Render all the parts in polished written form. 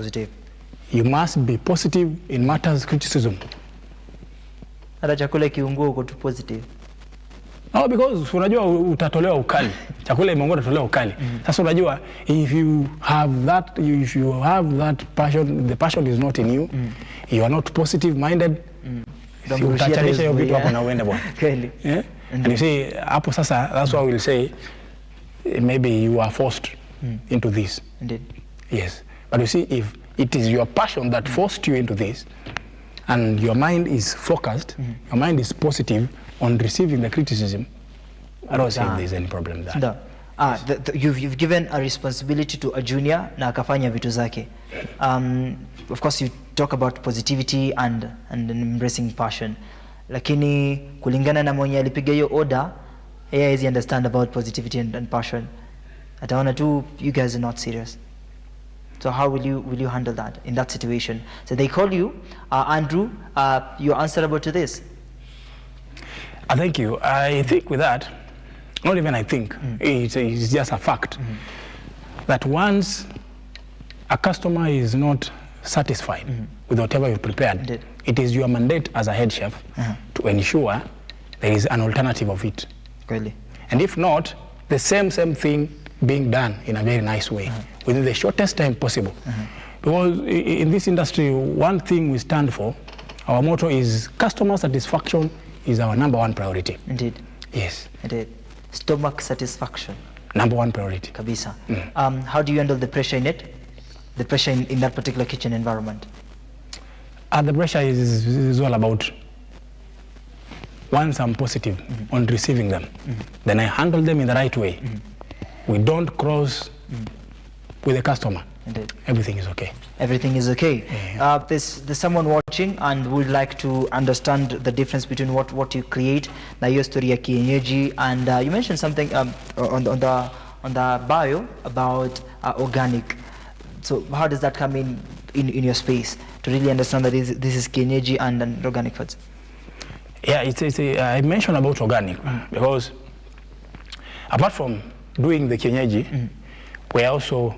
positive. You must be positive in matters criticism. Hata chakula kiungua uko tu positive. No, because unajua utatolewa ukali. Chakula imeungua utatolewa ukali. Sasa unajua if you have that passion, the passion is not in you, you are not positive minded, utachanisha hiyo vitu hapo na uende bwana. Kweli. And you see hapo sasa, that's why we'll say maybe you are forced into this. Indeed. Yes. But you see, if it is your passion that forced you into this, and your mind is focused, your mind is positive on receiving the criticism, I don't think there's any problem there. No. You've given a responsibility to a junior na akafanya vitu zake. Of course you talk about positivity and embracing passion. Lakini kulingana na mwenye alipiga hiyo order, yeye is understand about positivity and passion. Ataona tu you guys are not serious. So how will you handle that in that situation? So they call you, Andrew, you're answerable to this. Thank you. I think with that, not even I think, it's just a fact that once a customer is not satisfied with whatever you've prepared, Indeed. it is your mandate as a head chef to ensure there is an alternative of it. Really? And if not, the same thing being done in a very nice way within the shortest time possible. Because in this industry, one thing we stand for, our motto is customer satisfaction is our #1 priority. Indeed. Yes. Indeed. Stomach satisfaction. #1 priority. Kabisa. How do you handle the pressure in it? The pressure in that particular kitchen environment? The pressure is all about, once I'm positive on receiving them, then I handle them in the right way. We don't cross with the customer. Indeed. Everything is okay. Everything is okay. Yeah. There's someone watching and would like to understand the difference between what you create, na hiyo story ya kienyeji, and you mentioned something on the bio about organic. So how does that come in your space to really understand that this is kienyeji and organic foods? Yeah, I mentioned about organic because apart from doing the kienyeji, we're also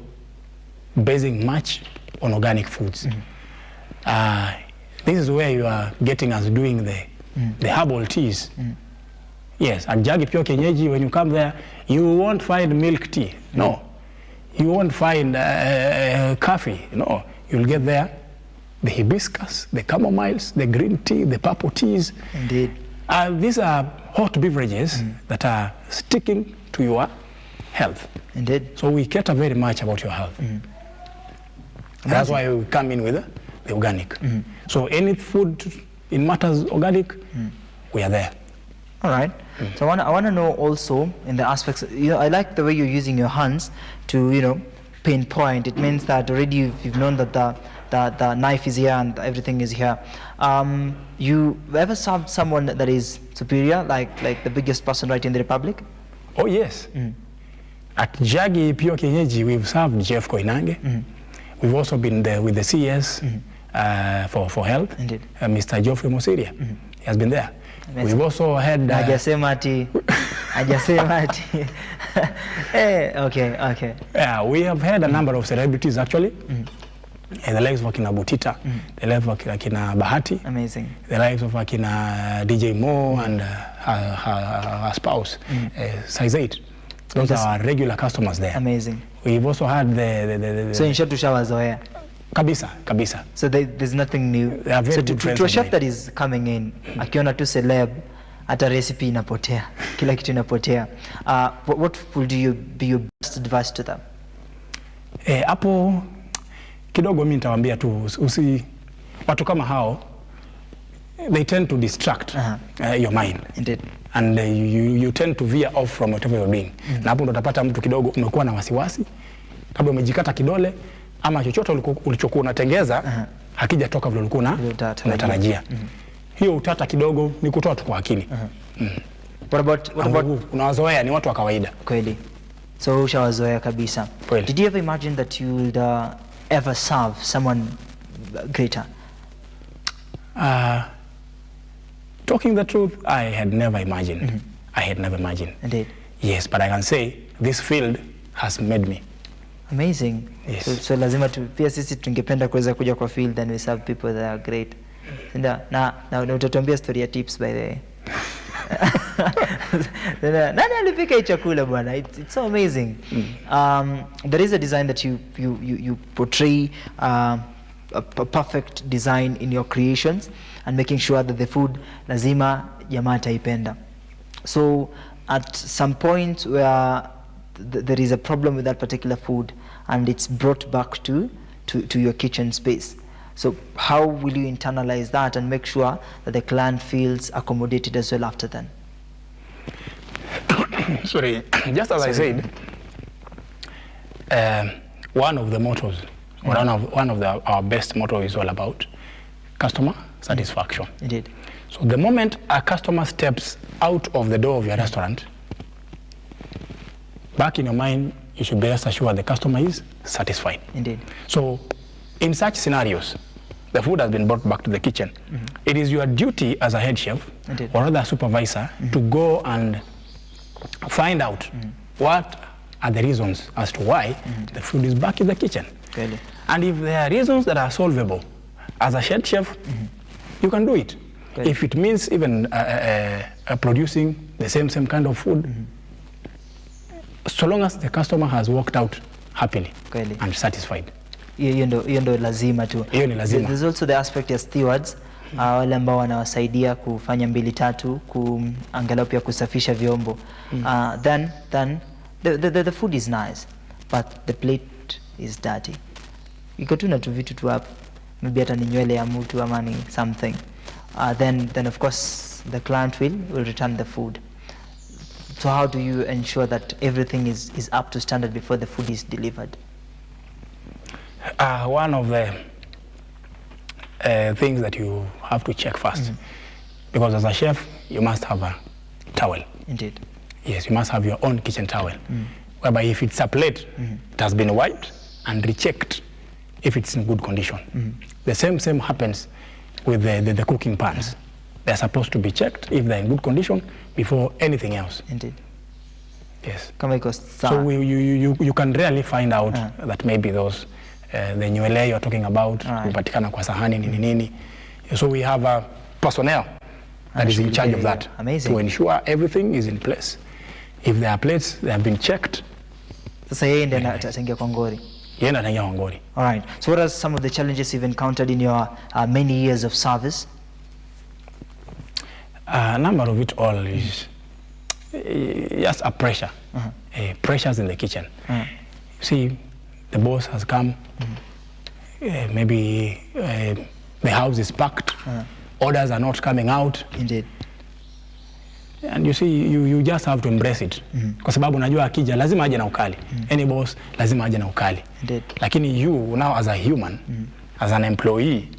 basing much on organic foods. This is where you are getting us doing the herbal teas. Yes, at Jagi Pure Kienyeji, when you come there, you won't find milk tea. No. You won't find coffee. No. You'll get there the hibiscus, the chamomiles, the green tea, the purple teas. Indeed. These are hot beverages that are sticking to your health. Indeed. So we cater very much about your health. That's why we come in with the organic. So any food in matters organic, we are there. All right. So I want to know also in the aspects, I like the way you're using your hands to, pinpoint. It means that already you've known that the knife is here and everything is here. You ever served someone that is superior, like the biggest person right in the Republic? Oh yes. At Jagi Pure Kienyeji, we've served Jeff Koinange. We've also been there with the CS for health. Indeed. Mr. Geoffrey Mosiria. He has been there. Amazing. We've also had... Ajasemati. Okay. Yeah, we have had a number of celebrities actually. The lives of Akina Butita, the lives of Akina Bahati. Amazing. The lives of Akina DJ Mo and her spouse, size 8. Those are our regular customers there. Amazing. We've also had the So in short, tushawazoea. Kabisa. So there's nothing new. They are very good friends. To a chef that is coming in, akiona tu celeb, hata recipe inapotea, kila kitu inapotea. What would be your best advice to them? Hapo kidogo mimi nitawaambia tu watu kama hao, they tend to distract your mind. Indeed. And you tend to veer off from whatever you're doing. Na hapo ndo utapata mtu kidogo umekuwa na wasiwasi, kabla umejikata kidole ama chochote ulichokuwa unatengeza hakijatoka vile ulikuwa unatarajia. Hiyo utata kidogo ni kutoa tu kwa akili. What about unawazoea, ni watu wa kawaida. Kweli. So ushawazoea kabisa. Kweli. Did you ever imagine that you would ever serve someone greater? Talking the truth, I had never imagined. I had never imagined. Indeed. Yes, but I can say this field has made me. Amazing. Yes. So lazima pia sisi tungependa kuweza kuja kwa field and we serve people that are great. Na utatuambia story ya tips by the way. Nani alipika hii chakula bwana? It's so amazing. There is a design that you portray a perfect design in your creations and making sure that the food lazima jamaa taipenda. So at some point where there is a problem with that particular food and it's brought back to your kitchen space. So how will you internalize that and make sure that the client feels accommodated as well after then? Sorry, just as I said, one of the mottos, or one of our best mottos is all about customer satisfaction. Indeed. So the moment a customer steps out of the door of your restaurant, back in your mind, you should be rest assured the customer is satisfied. Indeed. So in such scenarios, the food has been brought back to the kitchen. It is your duty as a head chef, Indeed, or rather a supervisor, to go and find out what are the reasons as to why the food is back in the kitchen. Really? And if there are reasons that are solvable, as a head chef, you can do it. Really? If it means even producing the same kind of food, so long as the customer has walked out happily Really? and satisfied. Hiyo ndo lazima tu. Hiyo ni lazima. There's also the aspect ya stewards, wale ambao wanawasaidia kufanya 2-3, kuangalau pia kusafisha vyombo. Then the food is nice, but the plate is dirty. Iko tu na tu vitu tu hapo. Maybe hata ni nywele ya mtu ama ni something. Then of course the client will return the food. So how do you ensure that everything is up to standard before the food is delivered? One of the things that you have to check first, because as a chef, you must have a towel. Indeed. Yes, you must have your own kitchen towel, whereby if it's a plate, it has been wiped and rechecked if it's in good condition. The same happens with the cooking pans. They're supposed to be checked if they're in good condition before anything else. Indeed. Yes. Kama iko So you can rarely find out that maybe those the nywele you're talking about kupatikana kwa sahani nini. So we have a personnel that is in charge of that. Amazing. To ensure everything is in place. If there are plates, they have been checked. Sasa yeye ndiye ataingia kwa ngori. Yeye anaingia kwa ngori. All right. So what are some of the challenges you've encountered in your many years of service? A number of it all is just a pressure. Pressures in the kitchen. You see, the boss has come, maybe the house is packed, orders are not coming out. Indeed. And you see, you just have to embrace it. Kwa sababu unajua akija lazima aje na ukali. Any boss lazima aje na ukali. Indeed. Lakini you now as a human, as an employee,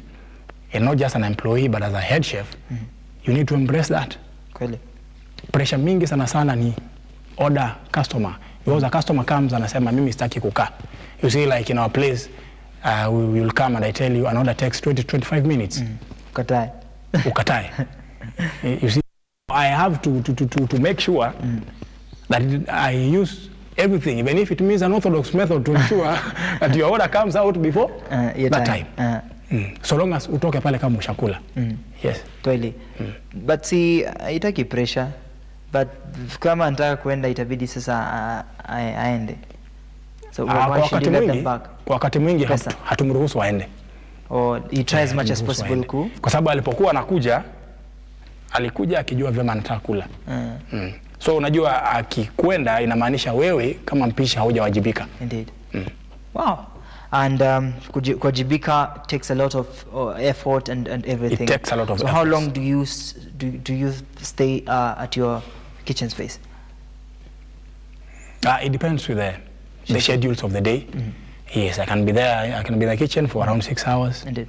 and not just an employee but as a head chef, you need to embrace that. Kweli. Pressure mingi sana ni order customer. Because a customer comes and anasema mimi sitaki kukaa. You see, like in our place, we will come and I tell you an order takes 20-25 minutes. Ukatae. Ukatae. You see, I have to make sure that I use everything, even if it means an orthodox method to ensure that your order comes out before that time. So long as utoke pale kama ushakula. Yes. Kweli. But see, itaki pressure. But kama anataka kuenda itabidi sasa aende. So why should you let them back? Kwa wakati mwingi hatumruhusu aende. Or he tries as much as possible kwa sababu alipokuwa anakuja alikuja akijua vyema anataka kula. So unajua akikwenda inamaanisha wewe kama mpishi haujawajibika. Indeed. Wow. And kuwajibika takes a lot of effort and everything. It takes a lot of effort. So how long do you stay at your kitchen space? It depends with the schedules of the day. Yes, I can be there. I can be in the kitchen for around 6 hours. Indeed.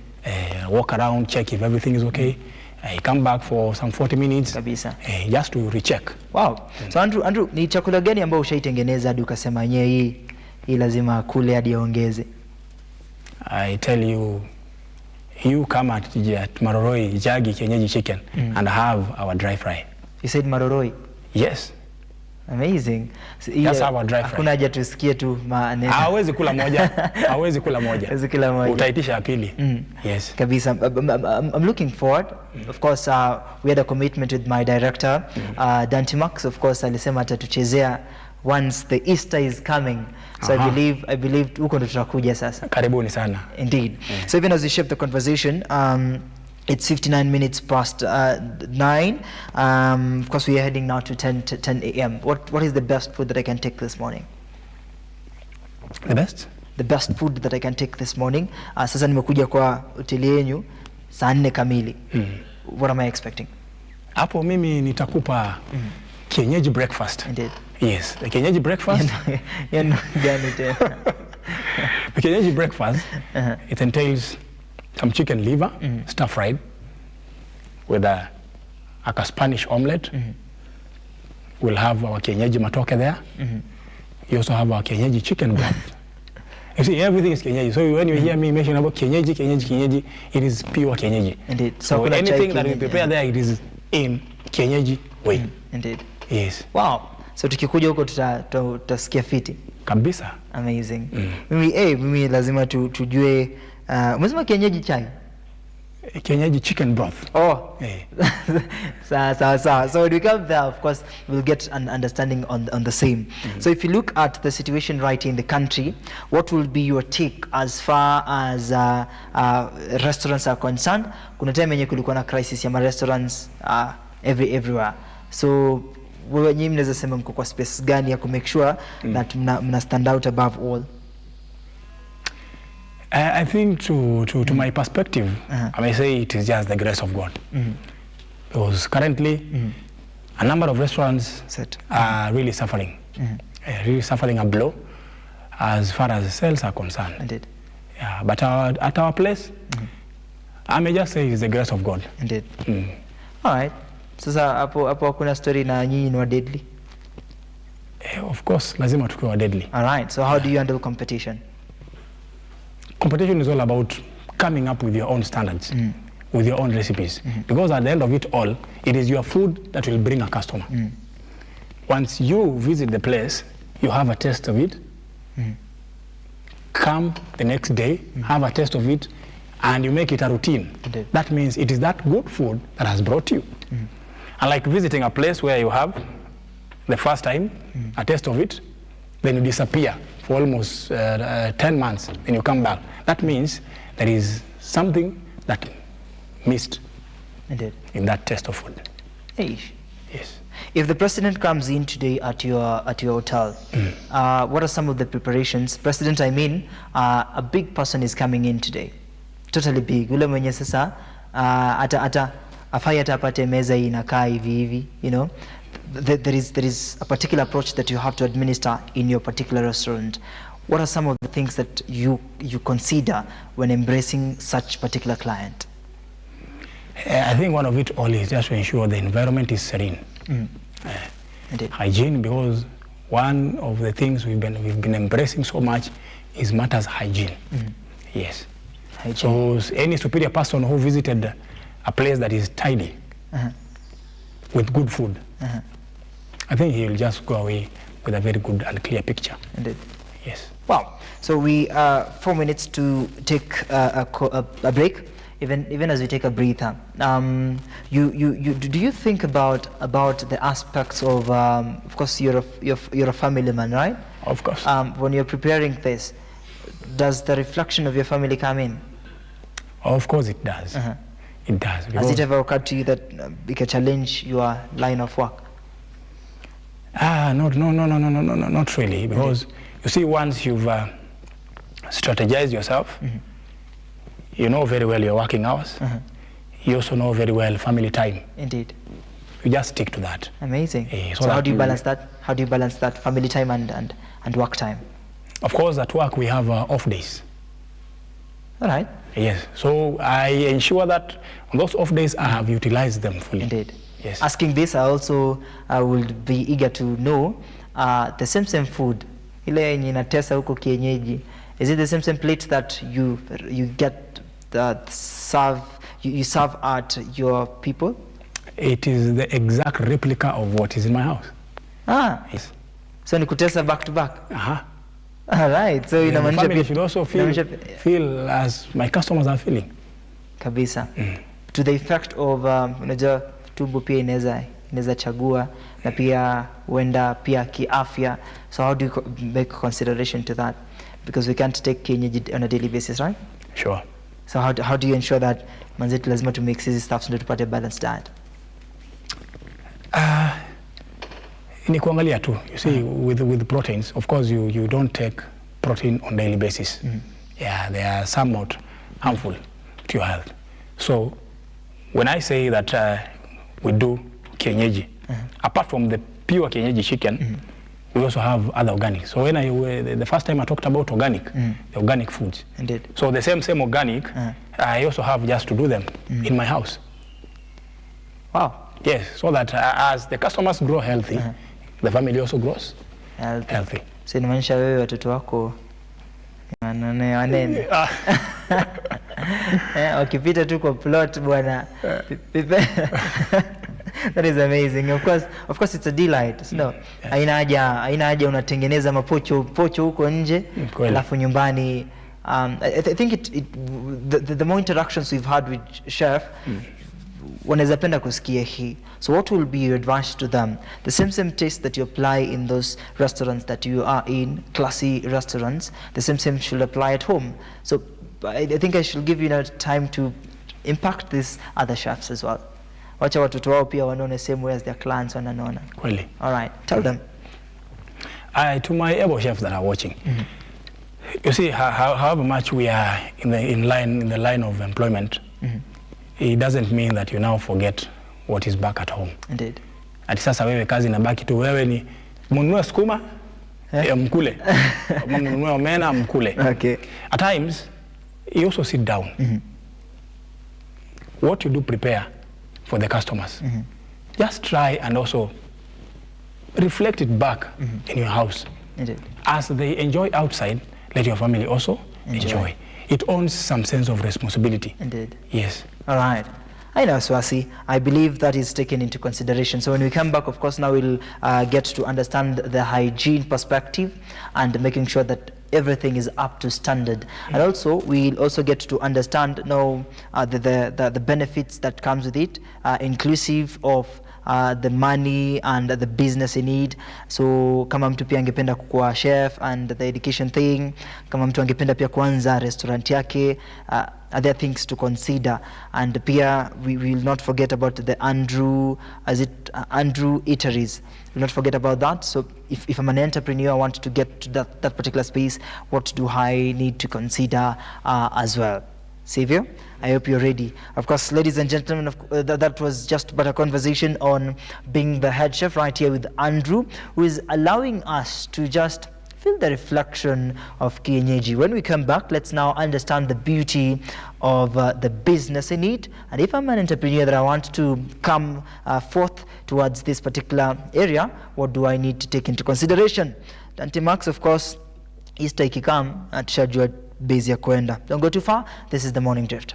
Walk around, check if everything is okay. I come back for some 40 minutes. Kabisa. Just to recheck. Wow. So Andrew, ni chakula gani ambao ushaitengeneza hadi ukasema yenyewe hii lazima kule hadi aongeze? I tell you, you come at Maroroi Jagi Kienyeji Chicken and have our dry fry. You said Maroroi? Yes. Amazing. So, That's our dry fry. Hakuna haja tusikie tu maneno. Hawezi kula moja. Hawezi kula moja. Hawezi kula moja. Utaitisha ya pili. Yes. Kabisa. I'm looking forward. Of course, we had a commitment with my director, Dante Max. Of course, alisema atatuchezea once the Easter is coming. So I believe huko ndo tutakuja sasa. Karibuni sana. Indeed. So even as we shape the conversation, it's 59 minutes past 9. Of course, we are heading now to 10 a.m. What is the best food that I can take this morning? The best? The best food that I can take this morning. Sasa nimekuja kwa hoteli yenu saa 4 kamili. What am I expecting? Hapo mimi nitakupa kienyeji breakfast. Indeed. Yes, the kienyeji breakfast. Gani tena? The kienyeji breakfast, it entails some chicken liver, stir fried, with a Spanish omelette. We'll have our kienyeji matoke there. You also have our kienyeji chicken broth. You see, everything is kienyeji. So when you hear me mention about kienyeji, it is pure kienyeji. Indeed. So anything that we prepare there, it is in kienyeji way. Indeed. Yes. Wow. So tukikuja huko tutasikia fiti. Kabisa. Amazing. Mimi lazima tujue umesema kienyeji chai? Kienyeji chicken broth. Oh. So when we come there, of course, we'll get an understanding on the same. So if you look at the situation right in the country, what will be your take as far as restaurants are concerned? Kuna time yenye kulikuwa na crisis ya restaurants everywhere. So wewe nyinyi mnaweza sema mko kwa space gani ya make sure that mna stand out above all? I think to my perspective, I may say it is just the grace of God. Because currently, a number of restaurants are really suffering. Really suffering a blow as far as sales are concerned. Indeed. Yeah, but at our place, I may just say it is the grace of God. Indeed. All right. Sasa hapo kuna story na nyinyi ni wa deadly? Of course, lazima tukiwa wa deadly. All right. So how do you handle competition? Competition is all about coming up with your own standards, with your own recipes. Because at the end of it all, it is your food that will bring a customer. Once you visit the place, you have a taste of it. Come the next day, have a taste of it, and you make it a routine. Indeed. That means it is that good food that has brought you. Unlike visiting a place where you have the first time a taste of it, then you disappear for almost 10 months, then you come back. That means there is something that missed in that taste of food. Hey. Yes. If the president comes in today at your hotel, what are some of the preparations? President, I mean, a big person is coming in today. Totally big. Ule mwenye sasa afai hata apate meza inakaa hivi, you know. There is a particular approach that you have to administer in your particular restaurant. What are some of the things that you consider when embracing such particular client? I think one of it all is just to ensure the environment is serene. Hygiene, because one of the things we've been embracing so much is matters hygiene. Yes. Hygiene. So any superior person who visited a place that is tidy with good food, I think he will just go away with a very good and clear picture. Indeed. Yes. Wow. So we 4 minutes to take a break. Even as we take a breather, do you think about the aspects of course you're a family man, right? Of course. When you're preparing this, does the reflection of your family come in? Of course it does. It does. Has it ever occurred to you that it can challenge your line of work? No, not really. Because you see, once you've strategized yourself, you know very well your working hours. You also know very well family time. Indeed. You just stick to that. Amazing. So how do you balance that? How do you balance that family time and work time? Of course, at work we have off days. All right. Yes. So I ensure that on those off days I have utilized them fully. Indeed. Yes. Asking this, I also will be eager to know the same food. Ile yenye inatesa huko kienyeji. Is it the same plate that you get you serve at your people? It is the exact replica of what is in my house. Yes. So ni kutesa back to back. All right. So the family should also feel as my customers are feeling. Kabisa. To the effect of unajua tumbo pia inaweza chagua na pia huenda pia kiafya. So how do you make consideration to that? Because we can't take kienyeji on a daily basis, right? Sure. So how do you ensure that manzetu lazima to mix hizi stuffs ndio tupate balanced diet? Ni kuangalia tu. You see, with proteins, of course you don't take protein on daily basis. Yeah, they are somewhat harmful to your health. So when I say that we do kienyeji, apart from the pure kienyeji chicken, we also have other organic. So when the first time I talked about organic, the organic foods. Indeed. So the same organic, I also have just to do them in my house. Wow. Yes, so that as the customers grow healthy, the family also grows healthy. So inamaanisha wewe watoto wako wanene. Wakipita tu kwa plot bwana. That is amazing. Of course it's a delight. No. Haina haja unatengeneza mapocho huko nje alafu nyumbani. I think the more interactions we've had with chef, wanaweza penda kusikia hii. So what will be your advice to them? The same taste that you apply in those restaurants that you are in, classy restaurants, the same should apply at home. So I think I should give you time to impact these other chefs as well. Wacha watoto wao pia wanaone same way as their clients wananaona. Kweli. All right, tell them. To my able chefs that are watching, you see, however much we are in the line of employment, it doesn't mean that you now forget what is back at home. Indeed. Ati sasa wewe kazi inabaki tu wewe ni mununue sukuma mkule. Mununue omena mkule. Okay. At times you also sit down. What you do prepare for the customers. Just try and also reflect it back in your house. Indeed. As they enjoy outside, let your family also enjoy. It owns some sense of responsibility. Indeed. Yes. All right. I know, Swasi. I believe that is taken into consideration. So when we come back, of course, now we'll get to understand the hygiene perspective and making sure that everything is up to standard. And also, we'll also get to understand now the benefits that comes with it, inclusive of the money and the business in need. So kama mtu pia angependa kuwa chef and the education thing, kama mtu angependa pia kuanza restaurant yake, other things to consider. And pia we will not forget about the Andrew Eateries. We'll not forget about that. So if I'm an entrepreneur, I want to get to that particular space, what do I need to consider as well? Savio, I hope you're ready. Of course, ladies and gentlemen, that was just but a conversation on being the head chef right here with Andrew, who is allowing us to just feel the reflection of kienyeji. When we come back, let's now understand the beauty of the business in it. And if I'm an entrepreneur that I want to come forth towards this particular area, what do I need to take into consideration? Dante Max, of course, Easter ikikam, tushajua base ya kuenda. Don't go too far. This is the Morning Drift.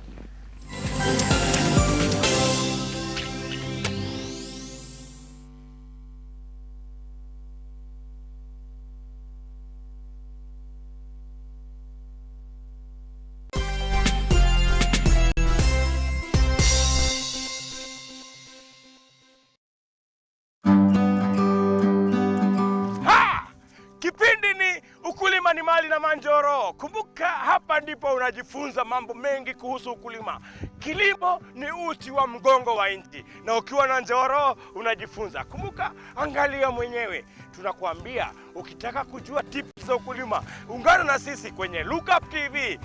Kipindi ni ukulima ni mali na Manjoro. Kumbuka hapa ndipo unajifunza mambo mengi kuhusu ukulima. Kilimo ni uti wa mgongo wa nchi, na ukiwa na Njoro unajifunza. Kumbuka, angalia mwenyewe. Tunakuambia ukitaka kujua tips za ukulima, ungana na sisi kwenye Look Up TV.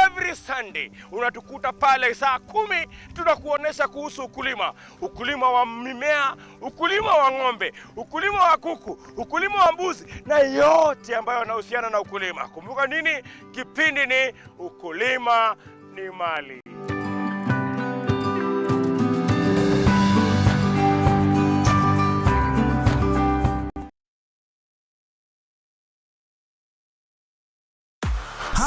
Every Sunday unatukuta pale saa 10, tunakuonesha kuhusu ukulima. Ukulima wa mimea, ukulima wa ng'ombe, ukulima wa kuku, ukulima wa mbuzi na yote ambayo yanahusiana na ukulima. Kumbuka nini? Kipindi ni ukulima ni mali.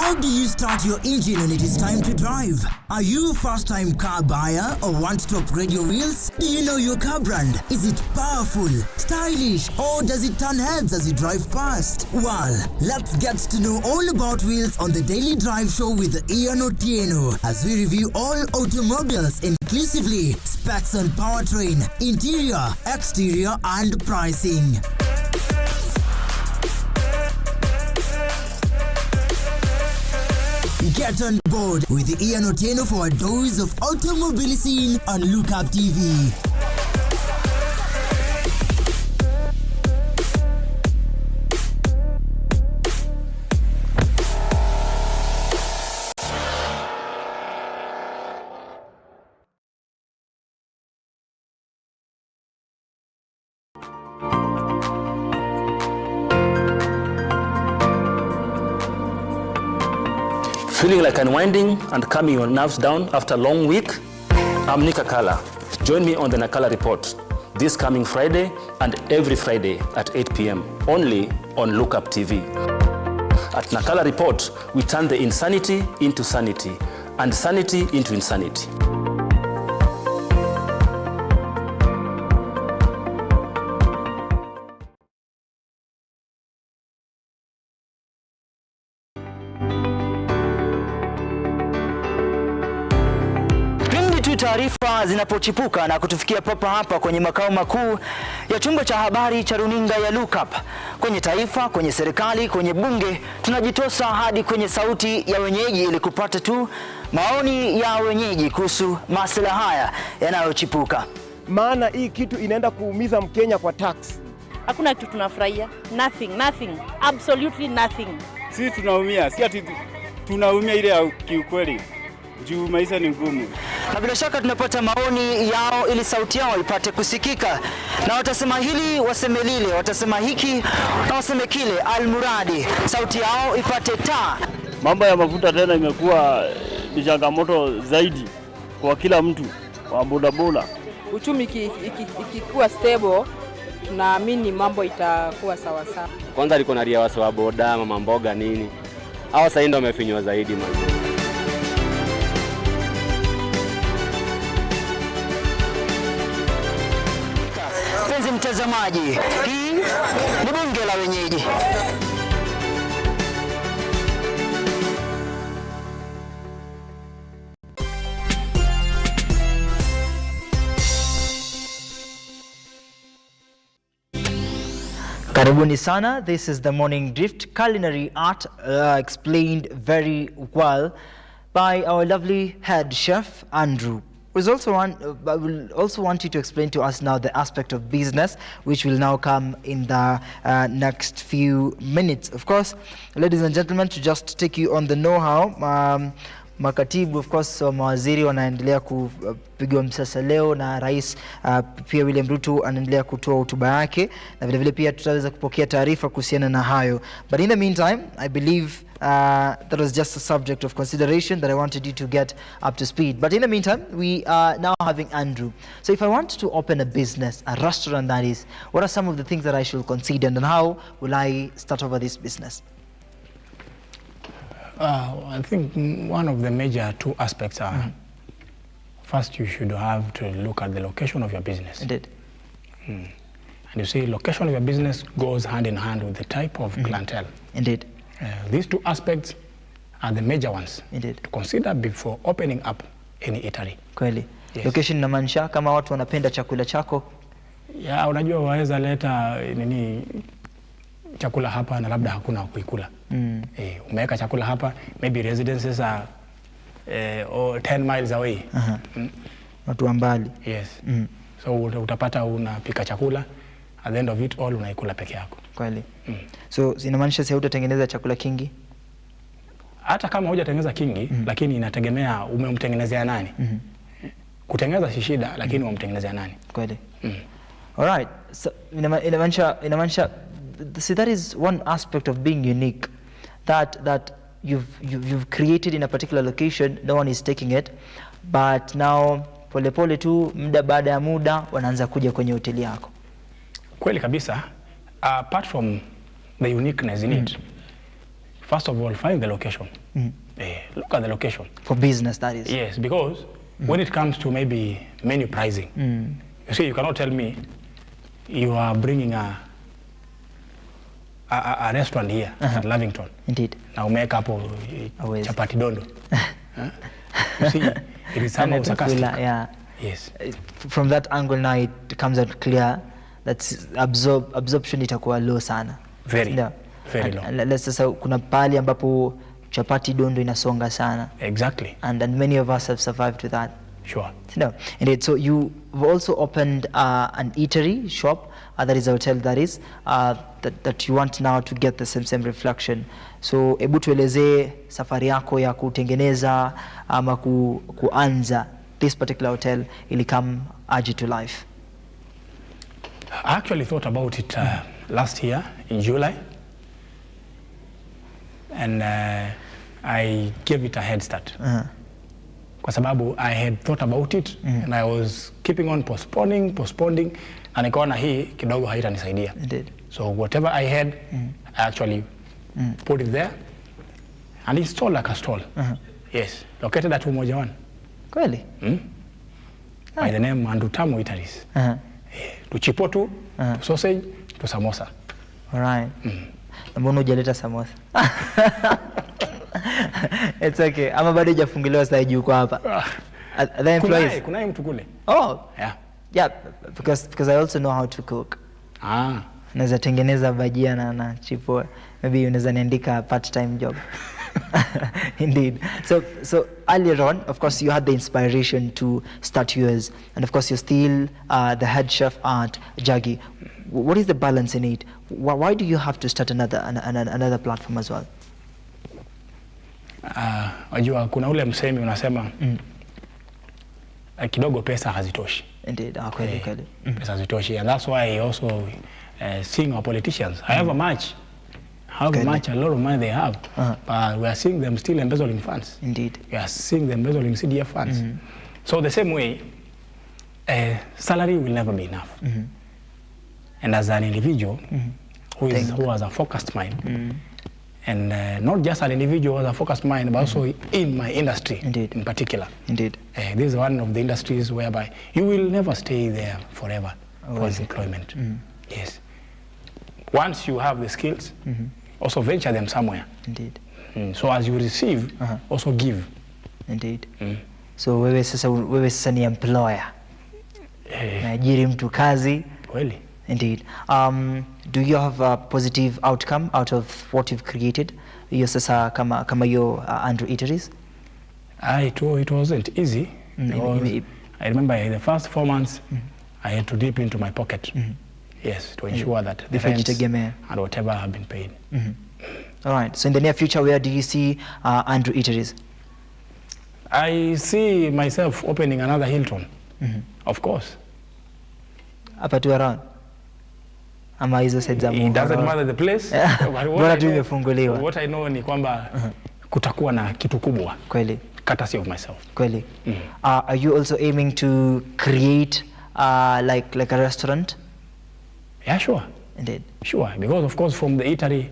How do you start your engine when it is time to drive? Are you a first-time car buyer or want to upgrade your wheels? Do you know your car brand? Is it powerful, stylish, or does it turn heads as you drive past? Well, let's get to know all about wheels on the Daily Drive Show with Ian Otieno as we review all automobiles inclusively, specs on powertrain, interior, exterior, and pricing. Get on board with Ian Otieno for a dose of automobile scene on Lookup TV. Feeling like unwinding and calming your nerves down after a long week? I'm Nika Kala. Join me on the Nakala Report this coming Friday and every Friday at 8 p.m. only on Lookup TV. At Nakala Report, we turn the insanity into sanity and sanity into insanity. Taarifa zinapochipuka na kutufikia papa hapa kwenye makao makuu ya chumba cha habari cha runinga ya Lookup, kwenye taifa, kwenye serikali, kwenye bunge, tunajitosa hadi kwenye sauti ya wenyeji ili kupata tu maoni ya wenyeji kuhusu masuala haya yanayochipuka. Maana hii kitu inaenda kuumiza Mkenya kwa tax. Hakuna kitu tunafurahia. Nothing. Absolutely nothing. Sisi tunaumia, si ati tunaumia ile ya kiukweli. Juu maisha ni ngumu. Na bila shaka tunapata maoni yao ili sauti yao ipate kusikika. Na watasema hili, waseme lile, watasema hiki, na waseme kile, almuradi sauti yao ipate taa. Mambo ya mafuta tena imekuwa ni changamoto zaidi kwa kila mtu wa bodaboda. Uchumi ikikuwa stable, tunaamini mambo itakuwa sawa sawa. Kwanza liko na ria wasa wa boda, mama mboga nini. Hawa sasa ndio wamefinywa zaidi man. Mtazamaji, hii ni bunge la wenyeji. Karibuni sana. This is the Morning Drift, culinary art explained very well by our lovely head chef Andrew. I will also want you to explain to us now the aspect of business, which will now come in the next few minutes. Of course, ladies and gentlemen, to just take you on the know-how, makatibu of course mawaziri wanaendelea kupigwa msasa leo na rais pia William Ruto anaendelea kutoa hotuba yake, na vile vile pia tutaweza kupokea taarifa kuhusiana na hayo. But in the meantime, I believe that was just a subject of consideration that I wanted you to get up to speed. But in the meantime, we are now having Andrew. So if I want to open a business, a restaurant that is, what are some of the things that I should consider, and how will I start over this business? I think one of the major two aspects are, first you should have to look at the location of your business. Indeed. And you see, location of your business goes hand in hand with the type of clientele. Indeed. These two aspects are the major ones. Indeed. To consider before opening up any eatery. Kweli. Yes. Location inamaanisha kama watu wanapenda chakula chako. Ya, unajua waweza leta nini chakula hapa na labda hakuna kuikula. Umeweka chakula hapa, maybe residences are 10 miles away. Watu wa mbali. Yes. So utapata unapika chakula, at the end of it all unaikula peke yako. Kweli. So inamaanisha si hutatengeneza chakula kingi? Hata kama hujatengeneza kingi, lakini inategemea umemtengenezea nani. Kutengeneza si shida, lakini umemtengenezea nani. Kweli. All right. So inamaanisha see, that is one aspect of being unique, that you've created in a particular location, no one is taking it, but now polepole tu muda baada ya muda wanaanza kuja kwenye hoteli yako. Kweli kabisa. Apart from the uniqueness in it, First of all, find the location. Look at the location. For business, that is. Yes, because when it comes to maybe menu pricing, you see, you cannot tell me you are bringing a restaurant here at Lavington. Indeed. Now make up chapati dondo. You see, it is somehow sarcastic. Yeah. Yes. From that angle now it comes out clear that absorption itakuwa low sana. Very low. Let's say kuna pali ambapo chapati dondo inasonga sana. Exactly. And many of us have survived with that. Sure. No, indeed. So you've also opened an eatery shop, that is a hotel, that is, that you want now to get the same reflection. So hebu tuelezee safari yako ya kutengeneza ama kuanza this particular hotel ili come aje to life. I actually thought about it last year in July, and I gave it a head start. Kwa sababu I had thought about it and I was keeping on postponing na nikaona hii kidogo haitanisaidia. So whatever I had, I actually put it there and installed like a stall. Yes, located at Umoja 1. Kweli? By the name and Tamu Eateries. To chipotu, to sausage, to samosa. All right. Mbona hujaleta samosa? It's okay. Ama bado hujafungiliwa sasa juu kwa hapa. The employees. Kuna mtu kule. Oh. Yeah. Yeah, because I also know how to cook. Naweza tengeneza bajia na chipo. Maybe unaweza niandika part-time job. Indeed. So earlier on, of course, you had the inspiration to start yours, and of course, you're still the head chef at Jagi. What is the balance in it? Why do you have to start another platform as well? Wajua kuna ule msemi unasema kidogo pesa hazitoshi. Indeed, kweli. Pesa hazitoshi, and that's why I also seeing our politicians, however much a lot of money they have, but we are seeing them still embezzling funds. Indeed. We are seeing them embezzling CDF funds. So the same way, salary will never be enough. And as an individual who has a focused mind, and not just an individual who has a focused mind, but also in my industry in particular. Indeed. This is one of the industries whereby you will never stay there forever for employment. Yes. Once you have the skills, also venture them somewhere. Indeed. So as you receive, also give. Indeed. So wewe sasa ni employer. Naajiri mtu kazi. Kweli. Indeed. Do you have a positive outcome out of what you've created? Hiyo sasa kama your Andrew Eateries? It wasn't easy. I remember in the first 4 months, I had to dip into my pocket. Yes, to ensure that the rents and whatever have been paid. All right. So in the near future, where do you see Andrew Eateries? I see myself opening another Hilton, of course. Hapa tu around? Ama hizo side za It doesn't matter the place. What I know ni kwamba kutakuwa na kitu kubwa. Kweli. Courtesy of myself. Kweli. Are you also aiming to create like a restaurant? Yeah, sure. Indeed. Sure, because of course from the eatery,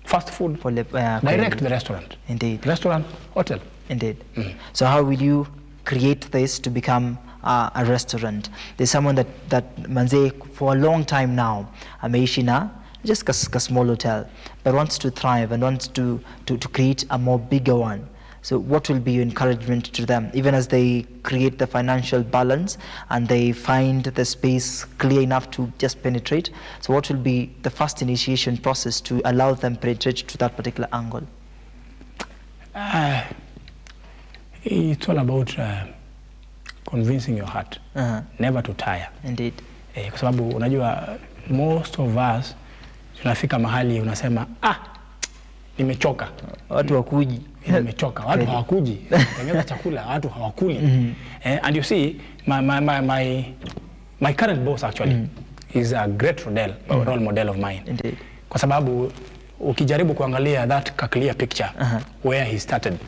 fast food, direct the restaurant. Indeed. Restaurant, hotel. Indeed. So how will you create this to become a restaurant? There's someone that manze for a long time now ameishi na just a small hotel, but wants to thrive and wants to create a more bigger one. So what will be your encouragement to them, even as they create the financial balance and they find the space clear enough to just penetrate? So what will be the first initiation process to allow them penetrate to that particular angle? It's all about convincing your heart, never to tire. Indeed. Kwa sababu unajua most of us tunafika mahali unasema nimechoka. Watu hawakuji. Nimechoka. Watu hawakuji. Tengeneza chakula, watu hawakuli. And you see, my current boss actually is a great role model of mine. Indeed. Kwa sababu ukijaribu kuangalia that clear picture where he started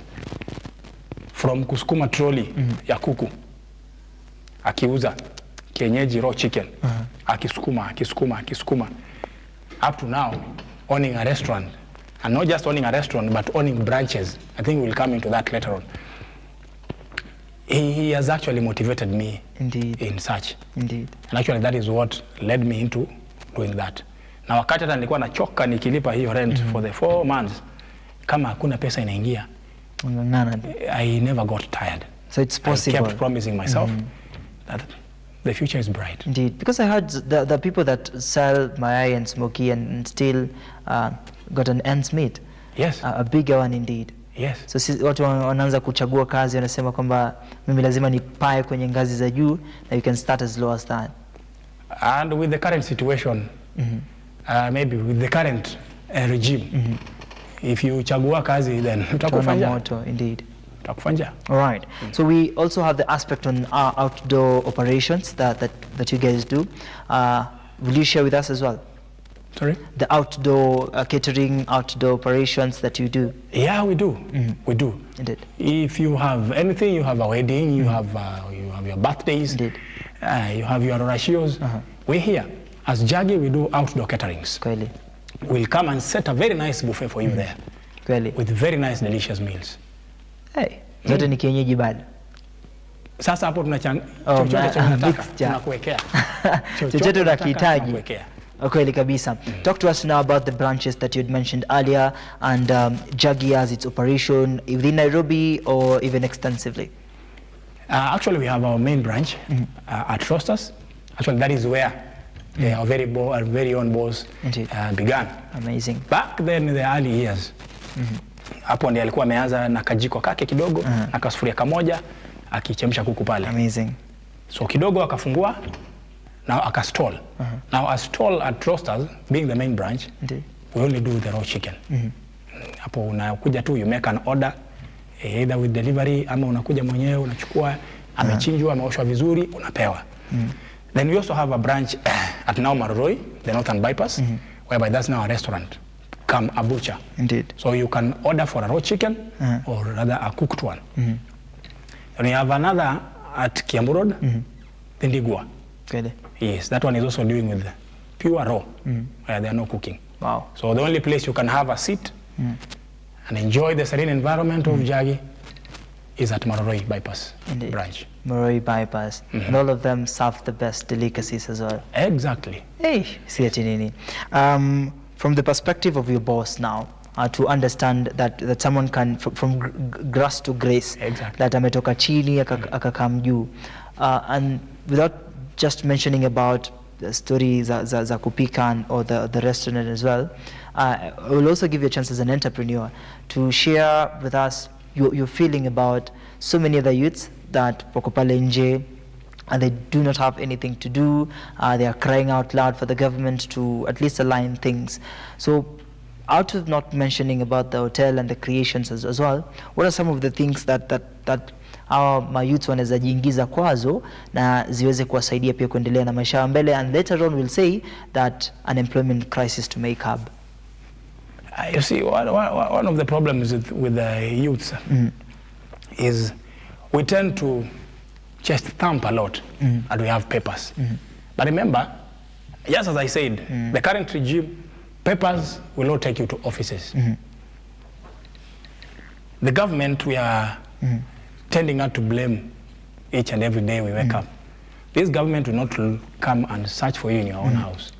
from kusukuma trolley ya kuku akiuza kienyeji raw chicken akisukuma up to now owning a restaurant and not just owning a restaurant, but owning branches. I think we'll come into that later on. He has actually motivated me in search. Indeed. And actually that is what led me into doing that. Na wakati hata nilikuwa nachoka nikilipa hiyo rent for the 4 months, kama hakuna pesa inaingia, I never got tired. So it's possible. I kept promising myself that the future is bright. Indeed, because I heard the people that sell mayai and smoky and still got an ends meet. Yes. A bigger one indeed. Yes. So watu wanaanza kuchagua kazi, wanasema kwamba mimi lazima nipae kwenye ngazi za juu, na you can start as low as that. And with the current situation, maybe with the current regime, if you chagua kazi, then utakufanya moto. Indeed. Utakufanya. All right. So we also have the aspect on our outdoor operations that you guys do. Will you share with us as well? Sorry? The outdoor catering, outdoor operations that you do. Yeah, we do. We do. Indeed. If you have anything, you have a wedding, you have your birthdays, Indeed. You have your ratios. We're here. As Jagi, we do outdoor caterings. Kweli. We'll come and set a very nice buffet for you there. Kweli. With very nice, delicious meals. Hey, zote ni kienyeji bado. Sasa hapo chochote tunakuwekea. Chochote unakihitaji. Kweli kabisa. Talk to us now about the branches that you had mentioned earlier, and Jagi as its operation within Nairobi or even extensively. Actually, we have our main branch at Rosters. Actually, that is where our very own boss began. Amazing. Back then in the early years, hapo ndiye alikuwa ameanza na kajiko kake kidogo na kasufuria kamoja akichemsha kuku pale. Amazing. So kidogo akafungua now akastall. Now a stall at Rosters, being the main branch, we only do the raw chicken. Hapo unakuja tu, you make an order, either with delivery ama unakuja mwenyewe unachukua, amechinjwa, ameoshwa vizuri, unapewa. Then we also have a branch at now Maroroi, the Northern Bypass, whereby that's now a restaurant, come a butcher. Indeed. So you can order for a raw chicken or rather a cooked one. And we have another at Kiambu Road, the Ndigua. Really? Yes, that one is also doing with pure raw, where there are no cooking. Wow. So the only place you can have a seat and enjoy the serene environment of Jagi is at Maroroi Bypass branch. Maroroi Bypass. And all of them serve the best delicacies as well. Exactly. Hey, si ati nini. From the perspective of your boss now, to understand that someone can, from grass to grace, that ametoka chini akakam juu, and without just mentioning about the story za kupika or the restaurant as well, I will also give you a chance as an entrepreneur to share with us your feeling about so many other youths that wako pale nje and they do not have anything to do. They are crying out loud for the government to at least align things. So out of not mentioning about the hotel and the creations as well, what are some of the things that our mayouth wanaweza jiingiza kwazo na ziweze kuwasaidia pia kuendelea na maisha mbele, and later on we'll say that unemployment crisis to make up. You see, one of the problems with the youths is we tend to just thump a lot and we have papers. But remember, just as I said, the current regime, papers will not take you to offices. The government, we are tending not to blame each and every day we wake up. This government will not come and search for you in your own house.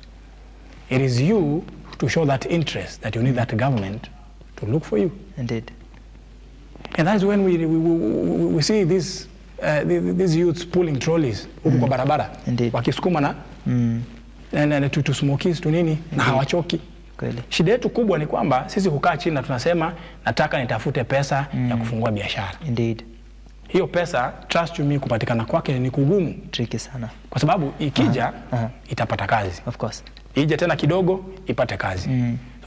It is you to show that interest that you need that government to look for you. Indeed. And that's when we see these youths pulling trolleys huku kwa barabara, wakisukuma na to smokies to nini na hawachoki. Kweli. Shida yetu kubwa ni kwamba sisi hukaa chini na tunasema nataka nitafute pesa ya kufungua biashara. Indeed. Hiyo pesa, trust you me, kupatikana kwake ni kugumu. Tricky sana. Kwa sababu ikija itapata kazi. Of course. Ije tena kidogo ipate kazi.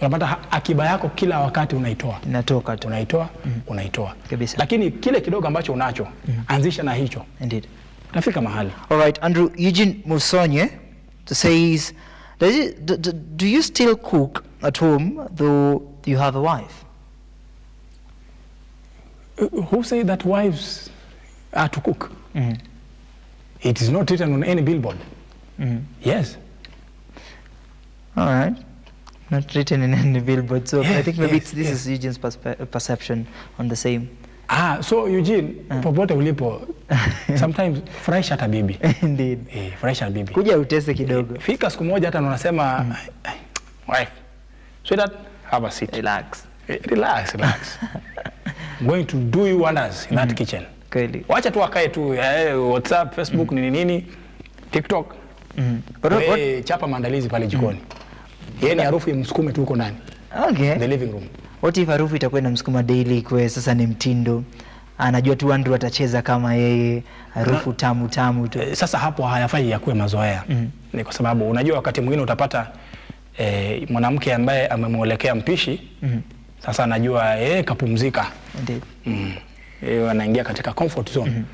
So unapata akiba yako kila wakati unaitoa. Inatoka tu. Unaitoa. Kabisa. Lakini kile kidogo ambacho unacho, anzisha na hicho. Indeed. Utafika mahali. All right, Andrew, Eugene Musonye says, do you still cook at home though you have a wife? Who say that wives are to cook? It is not written on any billboard. Yes. All right. Not written in any billboard. So I think maybe this is Eugene's perception on the same. So Eugene, popote ulipo, sometimes fresh hata bibi. Indeed. Fresh hata bibi. Kuja utese kidogo. Fika siku moja hata unasema, wife, sweetheart, have a seat. Relax. Relax. I'm going to do you wonders in that kitchen. Kweli. Wacha tu wakae tu, WhatsApp, Facebook, nini, TikTok. Chapa maandalizi pale jikoni. Yeye ni harufu imsukume tu huko ndani. Okay. The living room. What if harufu itakuwa inamsukuma daily kwa sasa ni mtindo? Anajua tu Andrew atacheza kama yeye, harufu tamu tu. Sasa hapo hayafai yakuwe mazoea. Ni kwa sababu unajua wakati mwingine utapata mwanamke ambaye amemuelekea mpishi, sasa anajua kapumzika. Indeed. Anaingia katika comfort zone.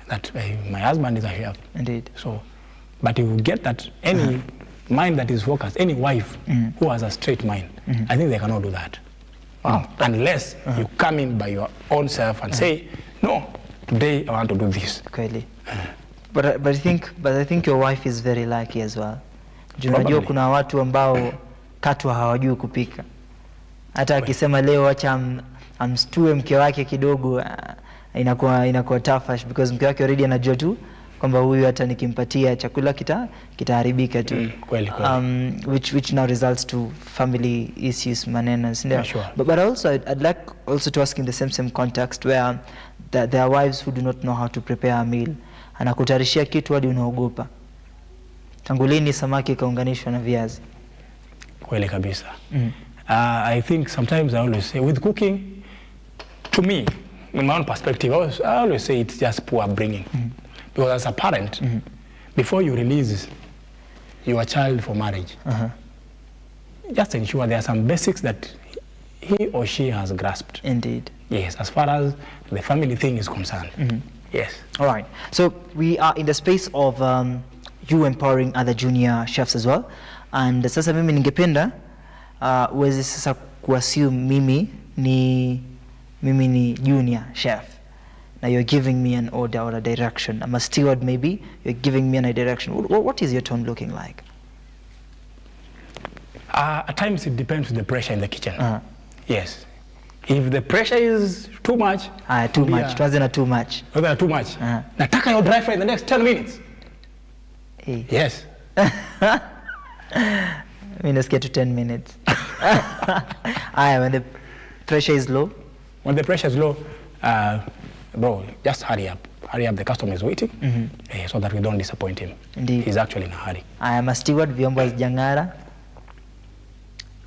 That my husband is a chef. Indeed. So, but you get that any mind that is focused, any wife who has a straight mind, I think they cannot do that. Unless you come in by your own self and say, no, today I want to do this. Kweli. But I think your wife is very lucky as well. Unajua kuna watu ambao katwa hawajui kupika. Hata akisema leo acha amstue mke wake kidogo, inakuwa tough because mke wake already anajua tu kwamba huyu hata nikimpatia chakula kitaharibika tu. Kweli. Which now results to family issues, manenas. Sure. But also I'd like also to ask in the same context where there are wives who do not know how to prepare a meal. Anakutarishia kitu hadi unaogopa. Tangu lini samaki kaunganishwa na viazi? Kweli kabisa. I think sometimes I always say with cooking, to me, in my own perspective, I always say it's just poor upbringing. Because as a parent, before you release your child for marriage, just ensure there are some basics that he or she has grasped. Indeed. Yes, as far as the family thing is concerned. Yes. All right. So we are in the space of you empowering other junior chefs as well. And sasa mimi ningependa uweze sasa kuassume mimi ni junior chef. Now you're giving me an order or a direction. I'm a steward maybe. You're giving me a direction. What is your tone looking like? At times it depends on the pressure in the kitchen. Yes. If the pressure is too much. Too much. Tuanze na too much. Too much. Nataka your dry fry in the next 10 minutes. Hey. Yes. Mimi nasikia to 10 minutes. When the pressure is low? When the pressure is low, bro, just hurry up. Hurry up, the customer is waiting, so that we don't disappoint him. Indeed. He's actually in a hurry. I am a steward, vyombo hazijang'ara.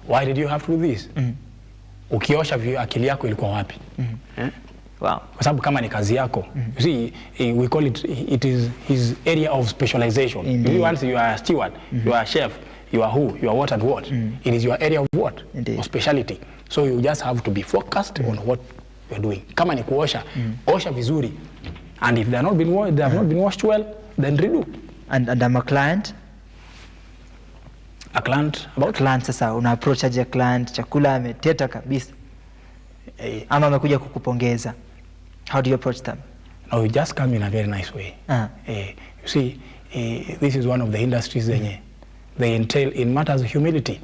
Why did you have to do this? Ukiosha akili yako ilikuwa wapi? Wow. Kwa sababu kama ni kazi yako, you see, we call it is his area of specialization. Indeed. Once you are a steward, you are a chef, you are who, you are what and what. It is your area of what? Indeed. Of speciality. So you just have to be focused on what you're doing. Kama ni kuosha, osha vizuri. And if they have not been washed well, then redo. And I'm a client. A client about? Client sasa una approach aje client, chakula ameteta kabisa. Ama amekuja kukupongeza. How do you approach them? No, you just come in a very nice way. You see, this is one of the industries they entail in matters of humility.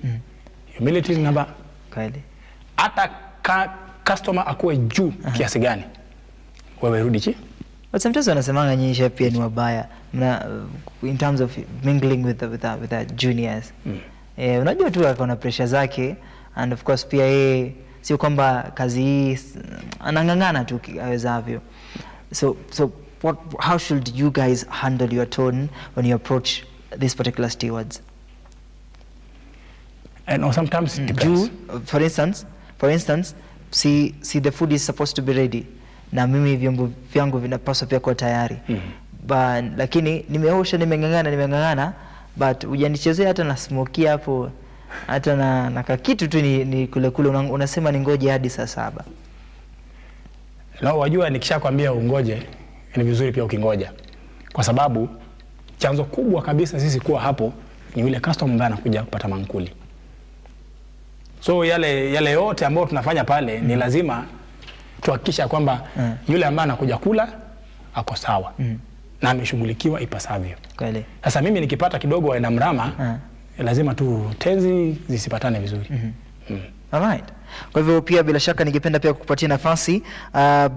Humility is number. Kweli. Hata customer akuwe juu kiasi gani, wewe rudi chini. But sometimes wanasemanga nyinyi chef pia ni wabaya in terms of mingling with the juniors. Unajua tu akona pressure zake, and of course pia yeye sio kwamba kazi hii anang'ang'ana tu awezavyo. So how should you guys handle your tone when you approach these particular stewards? And sometimes it depends. For instance, see the food is supposed to be ready. Na mimi vyombo vyangu vinapaswa pia kuwa tayari. Lakini nimeosha, nimeng'ang'ana, but hujanichezea hata na smoky hapo, hata na kakitu tu ni kule unasema ningoje hadi saa 7. No, wajua nikishakwambia ungoje, ni vizuri pia ukingoja. Kwa sababu chanzo kubwa kabisa sisi kuwa hapo ni yule customer ambaye anakuja kupata mankuli. So yale yote ambayo tunafanya pale ni lazima tuhakikisha kwamba yule ambaye anakuja kula ako sawa na ameshughulikiwa ipasavyo. Kweli. Sasa mimi nikipata kidogo aenda mrama, lazima tu tenzi zisipatane vizuri. Alright. Kwa hivyo pia bila shaka ningependa pia kukupatia nafasi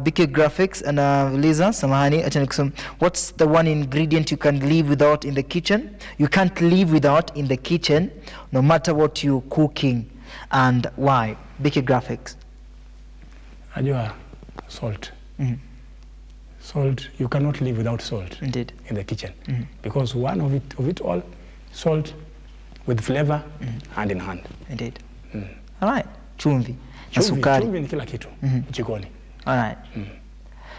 BK Graphics and Liza, samahani, acha nikusome. What's the one ingredient you can live without in the kitchen? You can't live without in the kitchen no matter what you're cooking, and why? BK Graphics. Najua salt. Salt, you cannot live without salt. Indeed. In the kitchen. Because one of it all, salt with flavor, hand in hand. Indeed. Alright. Chumvi na sukari. Chumvi ni kila kitu jikoni. Alright.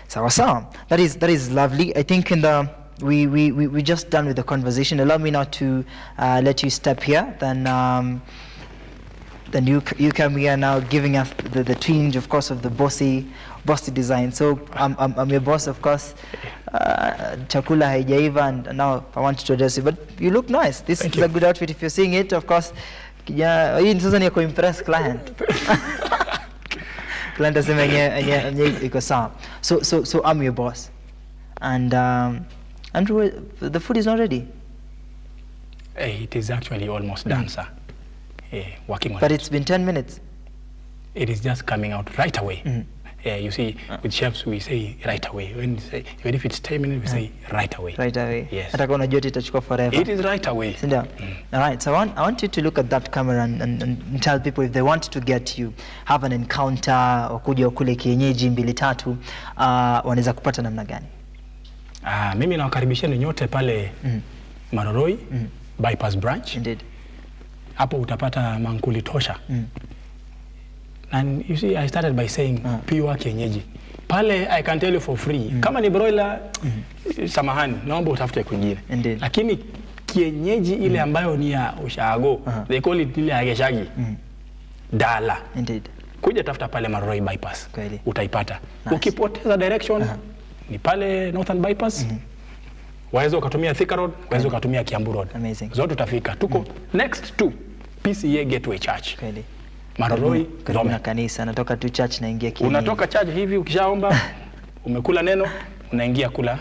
Sawa sawa. That is lovely. I think in the we just done with the conversation. Allow me now to let you step here. Then you come here now, giving us the twinge, of course, of the bossy design. So I'm your boss, of course. Chakula haijaiva, and now I want to address you. But you look nice. This is a good outfit. If you're seeing it, of course. Hii sasa ni kuimpress client. Client asema yenye iko sawa. So I'm your boss. And Andrew, the food is not ready. It is actually almost done, sir. Working on it. But it's been 10 minutes. It is just coming out right away. You see, with chefs we say right away. When even if it's 10 minutes, we say right away. Right away. Yes. Hata kama unajua itachukua forever. It is right away. Sindio? All right. So I want you to look at that camera and tell people if they want to get you, have an encounter, or kuja ukule kienyeji 2-3, wanaweza kupata namna gani? Mimi nawakaribisheni nyote pale Maroroi bypass branch. Indeed. Hapo utapata mankuli tosha. And you see, I started by saying pure kienyeji. Pale I can tell you for free. Kama ni broiler, samahani, naomba utafute kwingine. Lakini kienyeji ile ambayo ni ya ushago, they call it ile ya geshagi. Dala. Indeed. Kuja tafuta pale Maroroi bypass. Kweli. Utaipata. Ukipoteza direction, ni pale Northern bypass. Waweza ukatumia Thika Road, waweza ukatumia Kiambu Road. Amazing. Zote utafika. Tuko next to PCA Gateway Church. Kweli. Maroroi, karibu na kanisa, natoka tu church naingia kienyeji. Unatoka church hivi ukishaomba, umekula neno, unaingia kula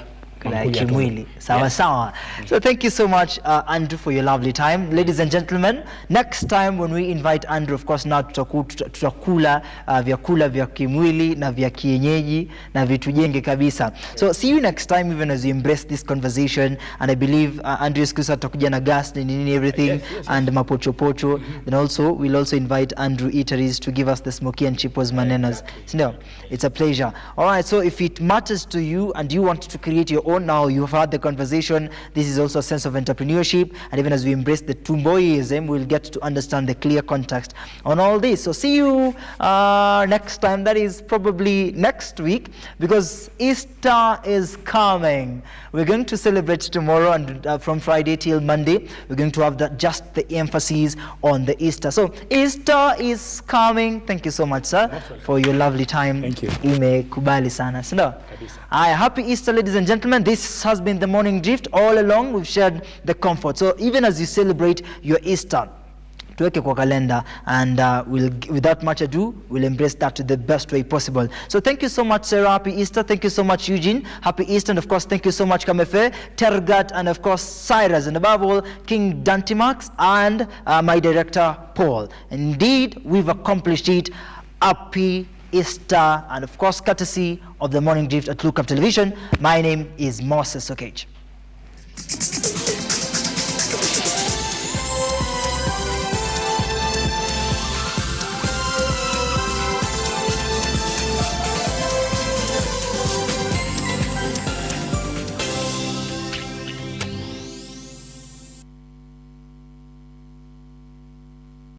kimwili. Sawa sawa. So thank you so much Andrew for your lovely time. Ladies and gentlemen, next time when we invite Andrew, of course now tutakula vyakula vya kimwili na vya kienyeji na vitujenge kabisa. So see you next time, even as you embrace this conversation, and I believe Andrew Skusa atakuja na gas nini everything and mapochopocho. Then also we'll also invite Tamu Eateries to give us the smoky and chipos manenas. So it's a pleasure. All right, so if it matters to you and you want to create your own, now you have had the conversation, this is also a sense of entrepreneurship, and even as we embrace the Tumboism, we'll get to understand the clear context on all this. So see you next time. That is probably next week, because Easter is coming. We're going to celebrate tomorrow, and from Friday till Monday we're going to have just the emphasis on the Easter. So Easter is coming. Thank you so much, sir, for your lovely time. Thank you. Imekubali sana, sio? Happy Easter, ladies and gentlemen. This has been the Morning Drift. All along we've shared the comfort. So even as you celebrate your Easter, tuweke kwa kalenda, and without much ado, we'll embrace that to the best way possible. So thank you so much, Sarah. Happy Easter. Thank you so much, Eugene. Happy Easter. And of course, thank you so much, Kamefe, Tergat, and of course, Cyrus, and above all, King Dantimax, and my director, Paul. Indeed, we've accomplished it. Happy Easter, and of course, courtesy of the Morning Drift at Lookup Television. My name is Moses Okech.